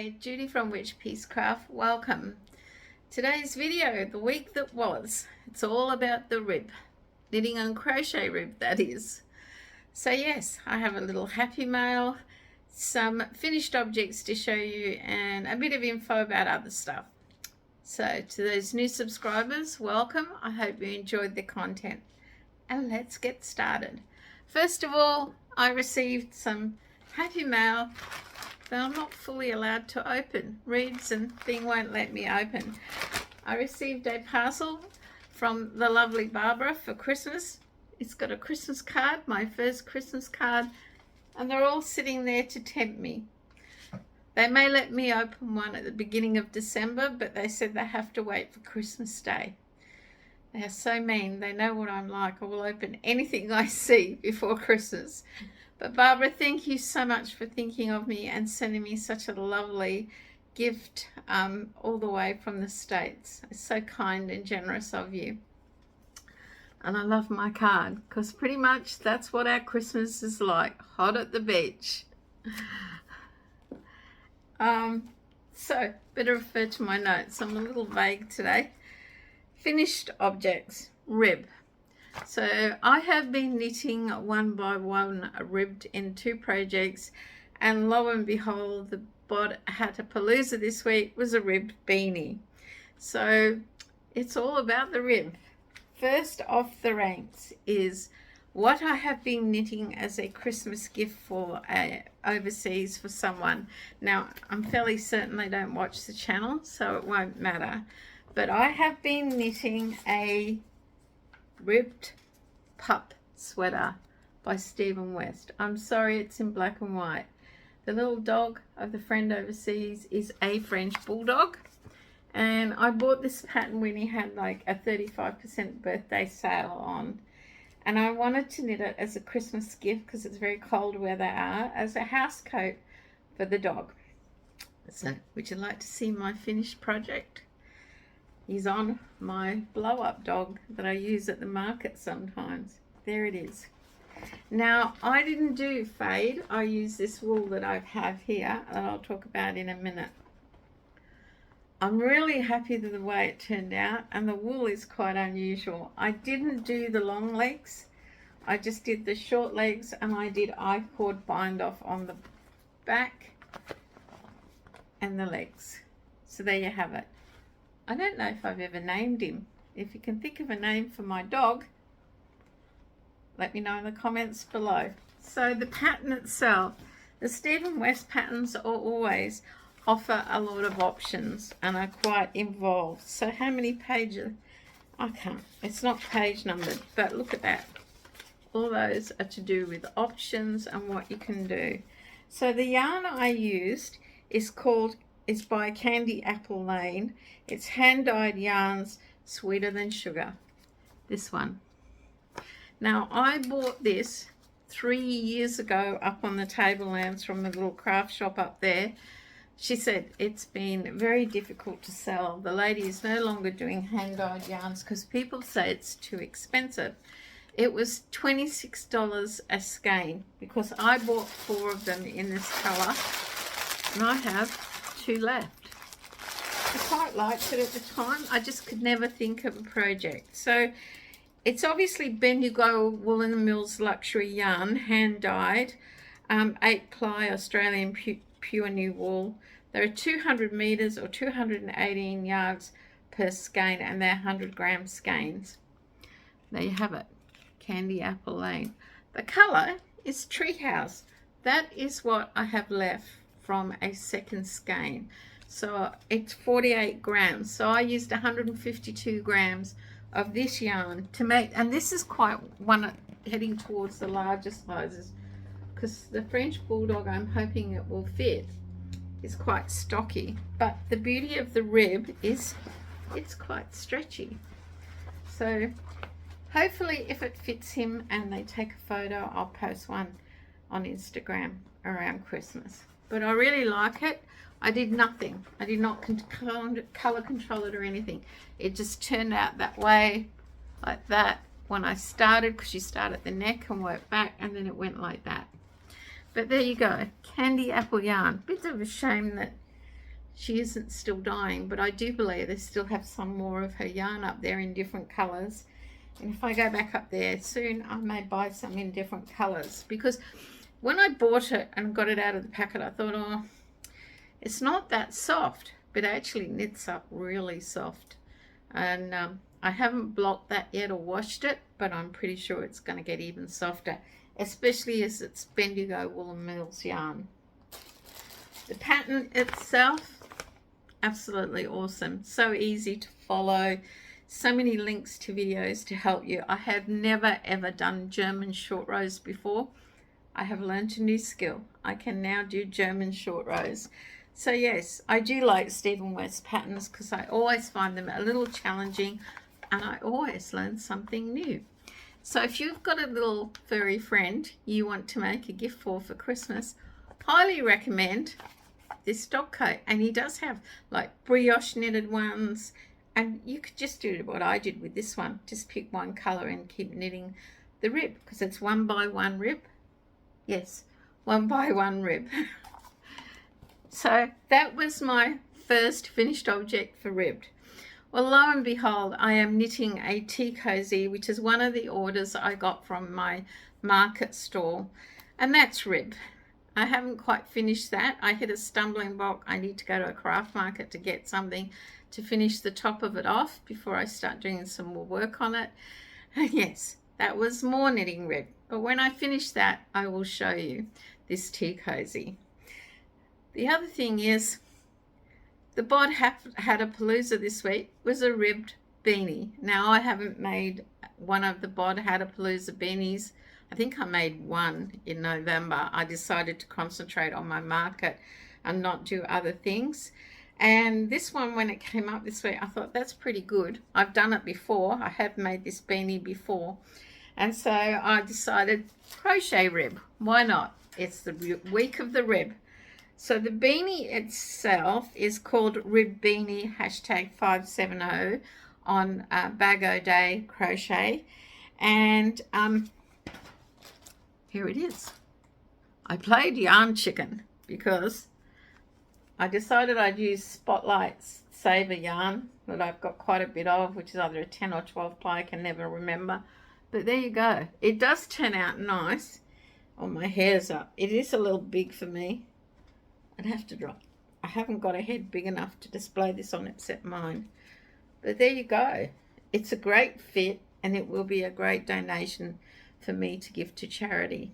Hi, Judy from Witch Peacecraft. Welcome. Today's video, the week that was, it's all about the rib. Knitting and crochet rib, that is. So yes, I have a little happy mail, some finished objects to show you, and a bit of info about other stuff. So to those new subscribers, welcome. I hope you enjoyed the content. And let's get started. First of all, I received some happy mail that I'm not fully allowed to open. Reads and thing won't let me open. I received a parcel from the lovely Barbara for Christmas. It's got a Christmas card, my first Christmas card, and they're all sitting there to tempt me. They may let me open one at the beginning of December, but they said they have to wait for Christmas Day. They are so mean. They know what I'm like. I will open anything I see before Christmas. But Barbara, thank you so much for thinking of me and sending me such a lovely gift all the way from the States. It's so kind and generous of you. And I love my card because pretty much that's what our Christmas is like, hot at the beach. So better refer to my notes. I'm a little vague today. Finished objects, rib. So I have been knitting one by one ribbed in two projects, and lo and behold, the bod Hatapalooza this week was a ribbed beanie. So it's all about the rib. First off the ranks is what I have been knitting as a Christmas gift for overseas for someone. Now, I'm fairly certain they don't watch the channel, so it won't matter. But I have been knitting a ribbed pup sweater by Stephen West. I'm sorry it's in black and white. The little dog of the friend overseas is a French bulldog, and I bought this pattern when he had like a 35% birthday sale on, and I wanted to knit it as a Christmas gift because it's very cold where they are, as a house coat for the dog. So would you like to see my finished project? He's on my blow-up dog that I use at the market sometimes. There it is. Now, I didn't do fade. I use this wool that I have here that I'll talk about in a minute. I'm really happy with the way it turned out, and the wool is quite unusual. I didn't do the long legs. I just did the short legs, and I did I-cord bind off on the back and the legs. So there you have it. I don't know if I've ever named him. If you can think of a name for my dog, let me know in the comments below. So the pattern itself, the Stephen West patterns always offer a lot of options and are quite involved. So how many pages? I can't, it's not page numbered, but look at that. All those are to do with options and what you can do. So the yarn I used is by Candy Apple Lane. It's hand-dyed yarns, sweeter than sugar. This one. Now, I bought this 3 years ago up on the Tablelands from a little craft shop up there. She said it's been very difficult to sell. The lady is no longer doing hand-dyed yarns because people say it's too expensive. It was $26 a skein because I bought 4 of them in this colour, and I have 2 left. I quite liked it at the time. I just could never think of a project. So it's obviously Bendigo Woolen Mills Luxury Yarn, hand-dyed, 8-ply Australian pure new wool. There are 200 meters or 218 yards per skein, and they're 100-gram skeins. There you have it, Candy Apple Lane. The color is Treehouse. That is what I have left from a second skein. So it's 48 grams. So I used 152 grams of this yarn to make, and this is quite one heading towards the larger sizes because the French Bulldog, I'm hoping it will fit, is quite stocky. But the beauty of the rib is it's quite stretchy. So hopefully if it fits him and they take a photo, I'll post one on Instagram around Christmas. But I really like it. I did nothing. I did not color control it or anything. It just turned out that way, like that, when I started, because you start at the neck and work back, and then it went like that. But there you go, Candy Apple yarn. Bit of a shame that she isn't still dyeing, but I do believe they still have some more of her yarn up there in different colours. And if I go back up there soon, I may buy some in different colours, because when I bought it and got it out of the packet, I thought, oh, it's not that soft, but it actually knits up really soft. And I haven't blocked that yet or washed it, but I'm pretty sure it's going to get even softer, especially as it's Bendigo Woolen Mills yarn. The pattern itself, absolutely awesome. So easy to follow. So many links to videos to help you. I have never ever done German short rows before. I have learned a new skill. I can now do German short rows. So yes, I do like Stephen West patterns because I always find them a little challenging and I always learn something new. So if you've got a little furry friend you want to make a gift for Christmas, highly recommend this dog coat. And he does have like brioche knitted ones, and you could just do what I did with this one. Just pick one color and keep knitting the rib, because it's 1 by 1 rib. Yes, 1 by 1 rib. So that was my first finished object for ribbed. Well, lo and behold, I am knitting a tea cozy, which is one of the orders I got from my market stall, and that's rib. I haven't quite finished that. I hit a stumbling block. I need to go to a craft market to get something to finish the top of it off before I start doing some more work on it. And yes, that was more knitting rib. But when I finish that, I will show you this tea cozy. The other thing is, the Bod Hatapalooza this week was a ribbed beanie. Now, I haven't made one of the Bod Hatapalooza beanies. I think I made one in November. I decided to concentrate on my market and not do other things. And this one, when it came up this week, I thought that's pretty good. I've done it before. I have made this beanie before. And so I decided crochet rib. Why not? It's the week of the rib. So the beanie itself is called Rib Beanie #570 on Bag O Day Crochet. And here it is. I played yarn chicken because I decided I'd use Spotlight Saver yarn that I've got quite a bit of, which is either a 10 or 12 ply, I can never remember. But there you go. It does turn out nice. Oh, my hair's up. It is a little big for me. I'd have to drop. I haven't got a head big enough to display this on except mine. But there you go. It's a great fit, and it will be a great donation for me to give to charity.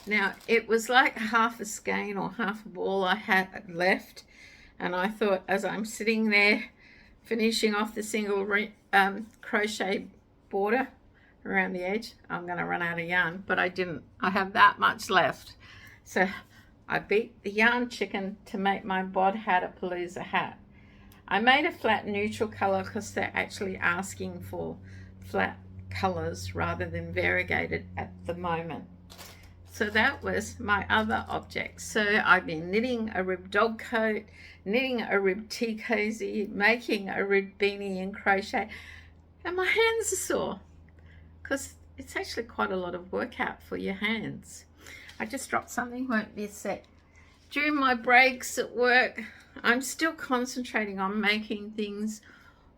Now, it was like half a skein or half a ball I had left, and I thought, as I'm sitting there finishing off the single crochet border around the edge, I'm going to run out of yarn, but I didn't. I have that much left. So I beat the yarn chicken to make my Bod Hatapalooza hat. I made a flat neutral color because they're actually asking for flat colors rather than variegated at the moment. So that was my other object. So I've been knitting a rib dog coat, knitting a rib tea cozy, making a rib beanie in crochet, and my hands are sore because it's actually quite a lot of work out for your hands. I just dropped something, won't be a sec. During my breaks at work, I'm still concentrating on making things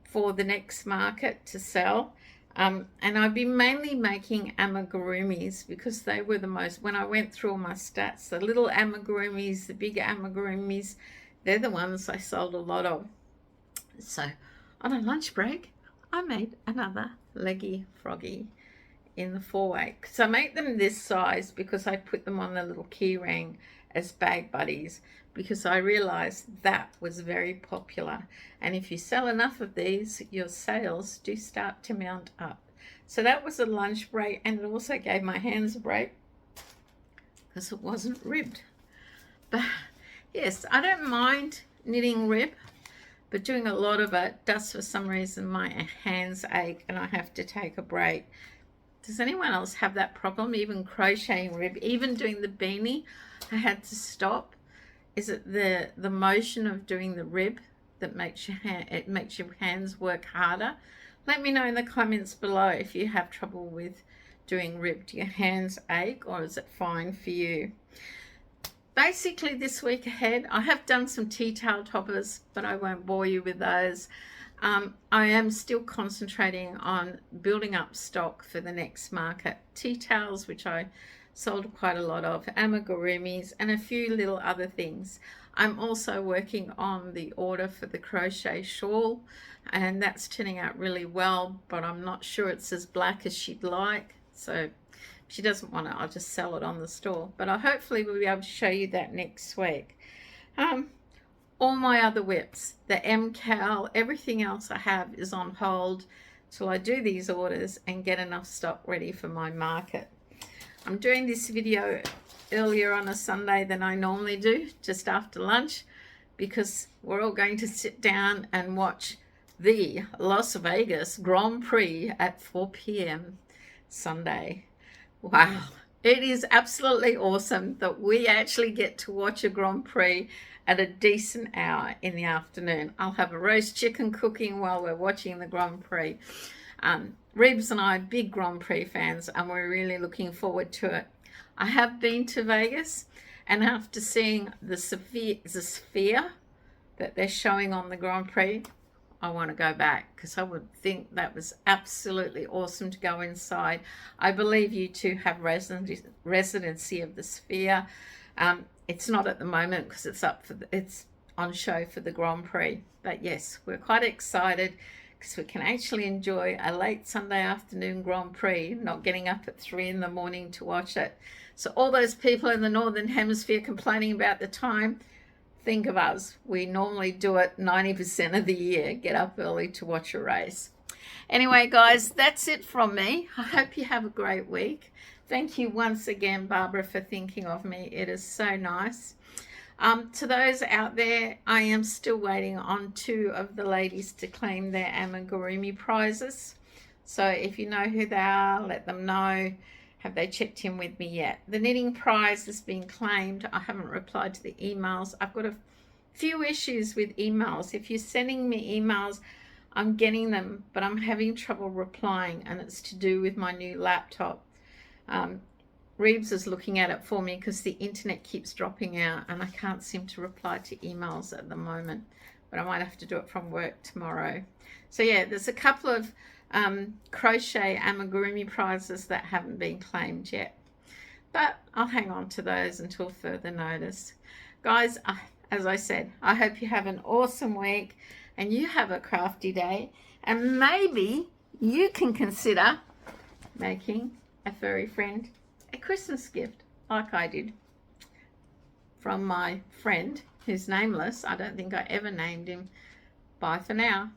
for the next market to sell. And I've been mainly making amigurumis because they were the most, when I went through all my stats, the little amigurumis, the big amigurumis, they're the ones I sold a lot of. So on a lunch break, I made another leggy froggy in the 4/8. So I make them this size because I put them on the little key ring as bag buddies, because I realized that was very popular, and if you sell enough of these, your sales do start to mount up. So that was a lunch break, and it also gave my hands a break because it wasn't ribbed. But yes, I don't mind knitting rib, but doing a lot of it does, for some reason, my hands ache and I have to take a break. Does anyone else have that problem? Even crocheting rib, even doing the beanie, I had to stop. Is it the motion of doing the rib that makes your hands work harder? Let me know in the comments below if you have trouble with doing rib. Do your hands ache, or is it fine for you? basically this week ahead, I have done some tea towel toppers, but I won't bore you with those. I am still concentrating on building up stock for the next market. Tea towels, which I sold quite a lot of, amigurumis, and a few little other things. I'm also working on the order for the crochet shawl, and that's turning out really well, but I'm not sure it's as black as she'd like. So if she doesn't want it, I'll just sell it on the store. But I hopefully will be able to show you that next week. All my other whips, the MCal, everything else I have is on hold till I do these orders and get enough stock ready for my market. I'm doing this video earlier on a Sunday than I normally do, just after lunch, because we're all going to sit down and watch the Las Vegas Grand Prix at 4 p.m. Sunday. Wow, it is absolutely awesome that we actually get to watch a Grand Prix at a decent hour in the afternoon. I'll have a roast chicken cooking while we're watching the Grand Prix. Rebs and I are big Grand Prix fans, and we're really looking forward to it. I have been to Vegas, and after seeing the sphere that they're showing on the Grand Prix, I want to go back, because I would think that was absolutely awesome to go inside. I believe you two have residency of the sphere. It's not at the moment because it's on show for the Grand Prix. But yes, we're quite excited because we can actually enjoy a late Sunday afternoon Grand Prix, not getting up at 3 in the morning to watch it. So all those people in the Northern Hemisphere complaining about the time, think of us. We normally do it 90% of the year, get up early to watch a race. Anyway, guys, that's it from me. I hope you have a great week. Thank you once again, Barbara, for thinking of me. It is so nice. To those out there, I am still waiting on 2 of the ladies to claim their amigurumi prizes. So if you know who they are, let them know. Have they checked in with me yet? The knitting prize has been claimed. I haven't replied to the emails. I've got a few issues with emails. If you're sending me emails, I'm getting them, but I'm having trouble replying, and it's to do with my new laptop. Reeves is looking at it for me because the internet keeps dropping out and I can't seem to reply to emails at the moment, but I might have to do it from work tomorrow. So yeah, there's a couple of crochet amigurumi prizes that haven't been claimed yet, but I'll hang on to those until further notice. Guys, as I said, I hope you have an awesome week and you have a crafty day, and maybe you can consider making a furry friend a Christmas gift like I did from my friend who's nameless. I don't think I ever named him. Bye for now.